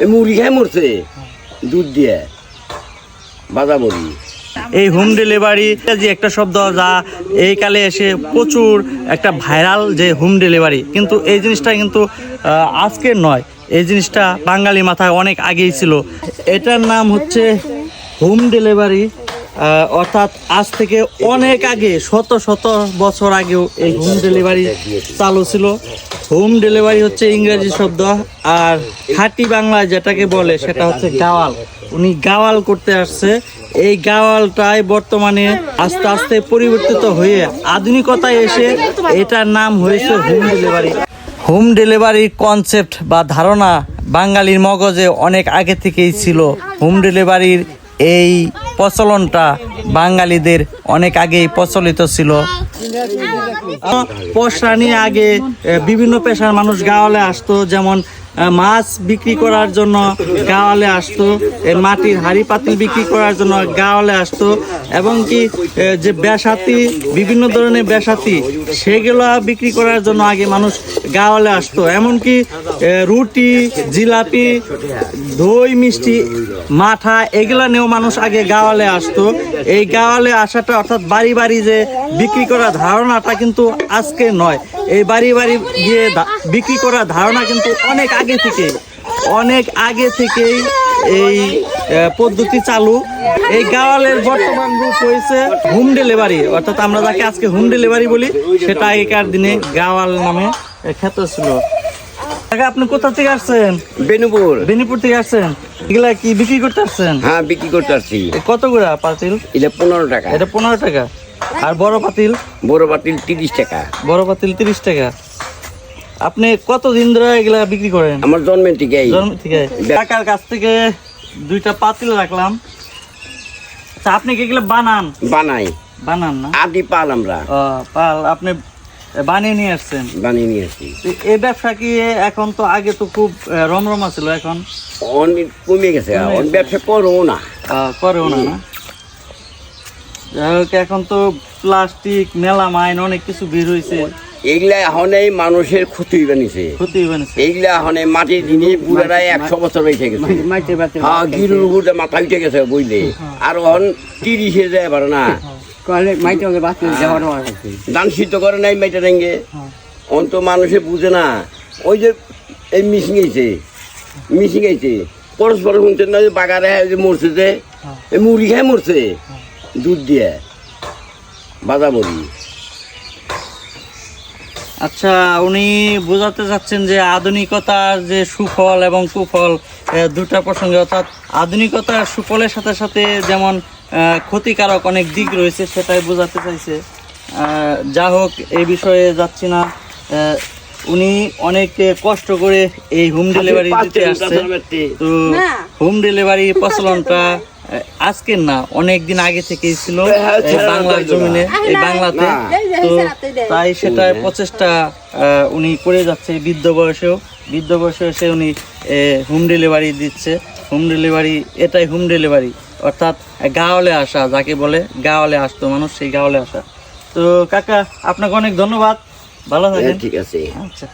এই মুড়ি খাই মরছে দুধ দিয়ে বাজা মুড়ি। এই হোম ডেলিভারি যে একটা শব্দ যা এই কালে এসে প্রচুর একটা ভাইরাল যে হোম ডেলিভারি, কিন্তু এই জিনিসটা কিন্তু আজকের নয়, এই জিনিসটা বাঙালি মাথায় অনেক আগেই ছিল। এটার নাম হচ্ছে হোম ডেলিভারি, অর্থাৎ আজ থেকে অনেক আগে শত শত বছর আগেও এই হোম ডেলিভারি চালু ছিল। হোম ডেলিভারি হচ্ছে ইংরেজি শব্দ, আর খাঁটি বাংলায় যেটাকে বলে সেটা হচ্ছে গাওয়াল। উনি গাওয়াল করতে আসছে, এই গাওয়ালটাই বর্তমানে আস্তে আস্তে পরিবর্তিত হয়ে আধুনিকতায় এসে এটার নাম হয়েছে হোম ডেলিভারি। হোম ডেলিভারির কনসেপ্ট বা ধারণা বাঙালির মগজে অনেক আগে থেকেই ছিল। হোম ডেলিভারির এই প্রচলনটা বাঙালিদের অনেক আগেই প্রচলিত ছিল। পশরানি আগে বিভিন্ন পেশার মানুষ গাওয়ালে আসতো, যেমন মাছ বিক্রি করার জন্য গাওয়ালে আসতো, মাটির হাঁড়ি পাতিল বিক্রি করার জন্য গাওয়ালে আসতো, এবং কি যে বেসাতি বিভিন্ন ধরনের বেসাতি সেগুলো বিক্রি করার জন্য আগে মানুষ গাওয়ালে আসতো। এমনকি রুটি, জিলাপি, দই, মিষ্টি, মাঠা এগুলা নিয়েও মানুষ আগে গাওয়ালে আসতো। এই গাওয়ালে আসাটা অর্থাৎ বাড়ি বাড়ি যে বিক্রি করার ধারণাটা কিন্তু আজকে নয়, এই বাড়ি বাড়ি গিয়ে বিক্রি করার ধারণা কিন্তু অনেক আগে থেকেই এই পদ্ধতি চালু। এই গাওয়ালের বর্তমান রূপ হয়েছে হোম ডেলিভারি, অর্থাৎ আমরা যাকে আজকে হোম ডেলিভারি বলি সেটা আগেকার দিনে গাওয়াল নামে খ্যাত ছিল। আপনি কোথা থেকে আসছেন? বেনিপুর থেকে আসছেন। এগুলা কি বিক্রি করতে আসছেন? হ্যাঁ, বিক্রি করতে আসছি। কত করে পাতিল? এটা 15 টাকা। এটা 15 টাকা। আর বড় পাতিল? বড় পাতিল 30 টাকা। বড় পাতিল 30 টাকা। আপনি কতদিন ধরে এগুলা বিক্রি করেন? আমার জন্মের থেকে। কাকার কাছ থেকে 2টা পাতিল রাখলাম। আচ্ছা, আপনি কি এগুলা বানান না? আদি পাল আমরা। পাল আপনি বানিয়ে নিয়ে আসছেন? বানিয়ে নিয়ে আসছি। এই ব্যবসা কি এখন তো আগে তো খুব রমরমা ছিল, এখন অনেক কমে গেছে, ব্যবসা করেও না। যাই হোক, এখন তো প্লাস্টিক মেলামাইন অনেক কিছু বের হয়েছে, এইগুলা এখন এই মানুষের ক্ষতি বানিয়েছে। এইগুলা এখন মাটির জিনিস বুড়ারা 100 বছর বেঁচে গেছে। হ্যাঁ, গিরুর উপরে মাথা উঠে গেছে বুঝলে। আর এখন 30-এ যায় পারে না, ধান সিদ্ধ করে নাই মাইটা রেঙ্গে। অন্ত মানুষে বুঝে না। ওই যে এই মিশিং গেছে পরস্পর শুনছেন না, যে বাগারে মরছে, যে এই মুড়ি খাই মরছে দুধ দিয়ে বাজা মুড়ি। আচ্ছা, উনি বোঝাতে চাচ্ছেন যে আধুনিকতার যে সুফল এবং কুফল দুটা প্রসঙ্গে, অর্থাৎ আধুনিকতার সুফলের সাথে সাথে যেমন ক্ষতিকারক অনেক দিক রয়েছে সেটাই বোঝাতে চাইছে। যা হোক, এই বিষয়ে যাচ্ছি না। উনি অনেক কষ্ট করে এই হোম ডেলিভারি দিতে আসছে। তো হোম ডেলিভারি প্রচলনটা আজকের না, অনেক দিন আগে থেকেই ছিল বাংলার জমিনে, এই বাংলাতে। তো তাই সেটা প্রচেষ্টা উনি করে যাচ্ছে বৃদ্ধ বয়সে এসে উনি হোম ডেলিভারি দিচ্ছে। হোম ডেলিভারি, এটাই হোম ডেলিভারি, অর্থাৎ গাওয়ালে আসা, যাকে বলে গাওয়ালে আসতো মানুষ, সেই গাওয়ালে আসা। তো কাকা, আপনাকে অনেক ধন্যবাদ, ভালো থাকেন। ঠিক আছে। আচ্ছা।